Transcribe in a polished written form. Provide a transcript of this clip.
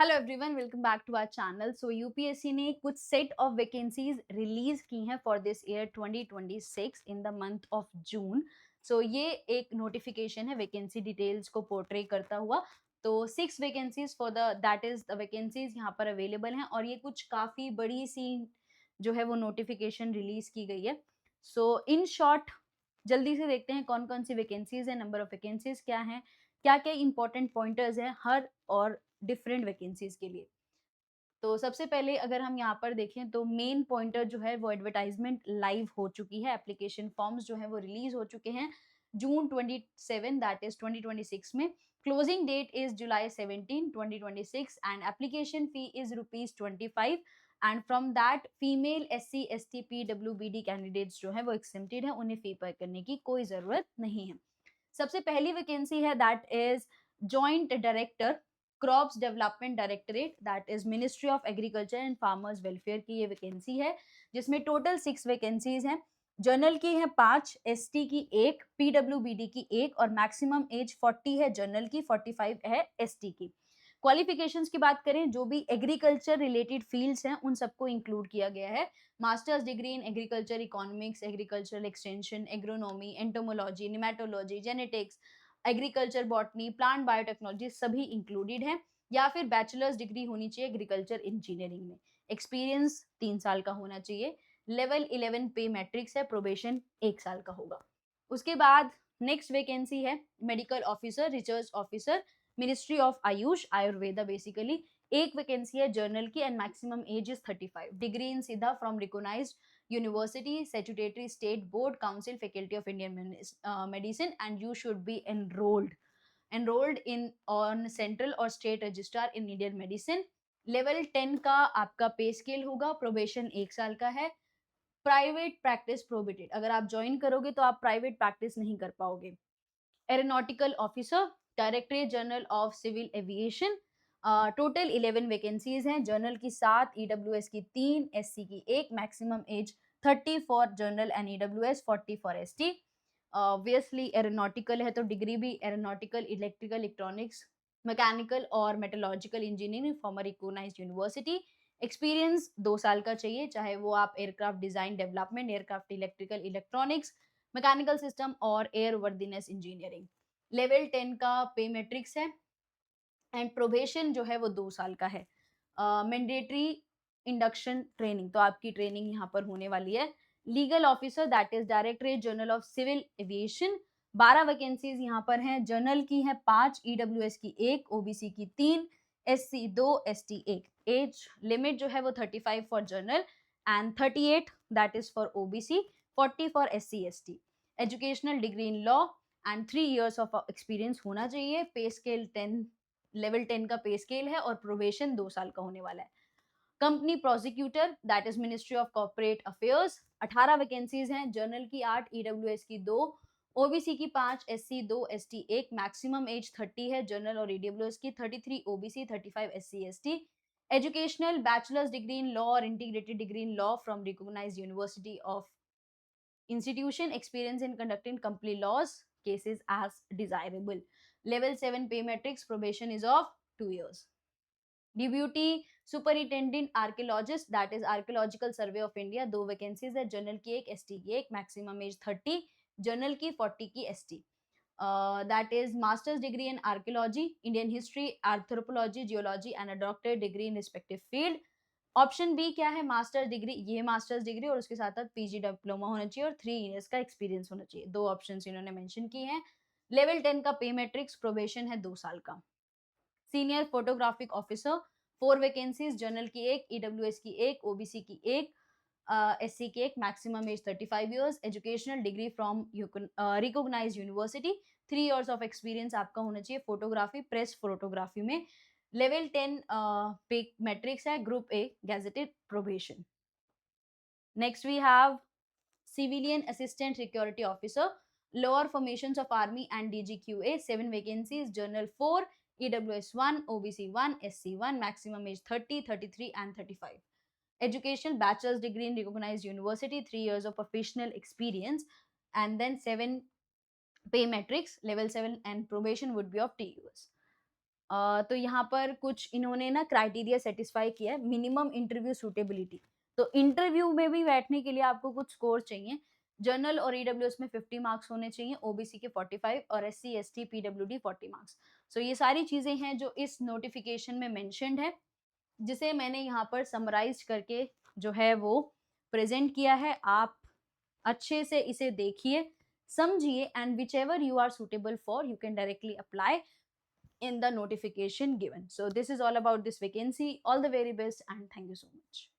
Hello everyone, welcome back to our channel. So UPSC ने कुछ set of vacancies release की हैं for this year 2026 in the month of June. So ये एक notification है vacancy details को portray करता हुआ। तो 6 vacancies for the that is the vacancies यहाँ पर अवेलेबल हैं और ये कुछ काफ़ी बड़ी सी जो है वो नोटिफिकेशन रिलीज की गई है। सो इन शॉर्ट जल्दी से देखते हैं कौन कौन सी वैकेंसीज है, नंबर ऑफ वैकेंसीज क्या हैं, क्या क्या इंपॉर्टेंट पॉइंटर्स हैं हर और डिफरेंट वैकेंसीज के लिए। तो सबसे पहले अगर हम यहाँ पर देखें तो मेन पॉइंटर जो है वो एडवर्टाइजमेंट लाइव हो चुकी है, एप्लीकेशन फॉर्म्स जो है वो रिलीज हो चुके हैं जून 27 दैट इज 2026 में। Closing date is July 17 2026 and application fee is ₹25 and from that female SC ST PWBD candidates जो है वो एक्सेप्टेड है, उन्हें फी पे करने की कोई जरूरत नहीं है। सबसे पहली वैकेंसी है that is joint director crops development directorate that is ministry of agriculture and farmers welfare की ये वैकेंसी है, जिसमें टोटल 6 वैकेंसीज हैं। जनरल की है 5, ST की 1, PWBD की 1 और मैक्सिमम एज 40 है जनरल की, 45 है ST की। क्वालिफिकेशंस की बात करें, जो भी एग्रीकल्चर रिलेटेड फील्ड्स हैं उन सबको इंक्लूड किया गया है। Masters degree in agriculture economics, agricultural extension, agronomy, entomology, nematology, genetics, agriculture botany, plant biotechnology सभी इंक्लूडेड हैं। या फिर बैचलर्स डिग्री होनी चाहिए एग्रीकल्चर इंजीनियरिंग में। एक्सपीरियंस 3 साल का होना चाहिए। लेवल 11 पे मैट्रिक्स है, प्रोबेशन 1 साल का होगा। उसके बाद नेक्स्ट वैकेंसी है medical officer, research officer, ministry of AYUSH Ayurveda basically. एक वैकेंसी है जर्नल की and maximum age is 35। Degree in Siddha from recognised university, statutory state board, council, faculty of Indian medicine and you should be enrolled in on central और state registrar in Indian medicine. Level 10 का आपका पे scale होगा, probation 1 साल का है। Private practice prohibited, अगर आप ज्वाइन करोगे तो आप प्राइवेट प्रैक्टिस नहीं कर पाओगे। Aeronautical officer, directorate general of civil aviation. Total 11 vacancies हैं, जनरल की 7, EWS की 3, SC की 1, maximum age 30 for general and EWS, 40 for ST। Obviously aeronautical है तो डिग्री भी एरोनॉटिकल, इलेक्ट्रिकल, इलेक्ट्रॉनिक्स, मैकेनिकल और metallurgical engineering from a recognised university. Experience 2 साल का चाहिए, चाहे वो आप aircraft design development, aircraft electrical electronics, mechanical system और एयर वर्दीनेस इंजीनियरिंग। लेवल 10 का पे मैट्रिक्स है एंड प्रोबेशन जो है वो 2 साल का है। मैंडेटरी इंडक्शन ट्रेनिंग, तो आपकी ट्रेनिंग यहाँ पर होने वाली है। Legal officer that is directorate general of civil aviation. 12 vacancies यहाँ पर हैं, जनरल की है 5, EWS की 1, OBC की 3, SC 2, ST 1। एज लिमिट जो है वो 35 for general and 38 that is for OBC, 40 for SC ST। Educational degree in law and 3 years of experience होना चाहिए। पे स्केल 10, लेवल 10 का पे स्केल है और प्रोबेशन 2 साल का होने वाला है। Company prosecutor that is ministry of corporate affairs. 18 vacancies हैं, जनरल की 8, EWS की 2, OBC की 5, SC 2, ST 1। मैक्सिमम एज 30 है जनरल और EWS की, 33 OBC, 35 SC ST। Educational bachelor's degree in law और integrated degree in law from recognised university of institution, experience in conducting complete laws cases as desirable। Level 7 pay matrix, probation is of 2 years। Deputy superintendent archaeologist that is archaeological survey of India, 2 vacancies है, general की 1, ST की 1, maximum age 30, general की 40 की ST। That is masters degree in archaeology, Indian history, anthropology, geology and a doctorate degree in respective field. Option B क्या है, masters degree, ये masters degree और उसके साथ साथ PG डिप्लोमा होना चाहिए और 3 years का एक्सपीरियंस होना चाहिए। 2 ऑप्शन इन्होंने मेंशन किए हैं। लेवल 10 का पे मैट्रिक्स, प्रोबेशन है 2 साल का। Senior photographic officer, 4 vacancies, general की 1, EWS की 1, OBC की 1, SC की 1, maximum age 35 years। Educational degree from recognised university, 3 years of experience आपका होना चाहिए फोटोग्राफी, प्रेस फोटोग्राफी में। लेवल 10 पे मैट्रिक्स है, group A gazetted, probation. Next we have civilian assistant security officer, lower formations of army and DGQA, 7 vacancies, general 4, EWS 1, OBC 1, SC 1, maximum age 30, 33 and 35। Education, bachelor's degree in recognized university, 3 years of professional experience and then 7 pay matrix, level 7 and probation would be of 2 years। तो यहाँ पर कुछ इन्होंने ना criteria satisfy किया है, minimum interview suitability. तो interview में भी बैठने के लिए आपको कुछ स्कोर चाहिए। जनरल और ईडब्ल्यूएस में 50 मार्क्स होने चाहिए, ओबीसी के 45 और एससी, एसटी, पीडब्ल्यूडी 40 मार्क्स। सो ये सारी चीज़ें हैं जो इस नोटिफिकेशन में मेंशन्ड है, जिसे मैंने यहाँ पर समराइज़ करके जो है वो प्रेज़ेंट किया है। आप अच्छे से इसे देखिए, समझिए and whichever you are suitable for, you can directly apply in the notification given. So this is all about this vacancy. All the very best and thank you so much.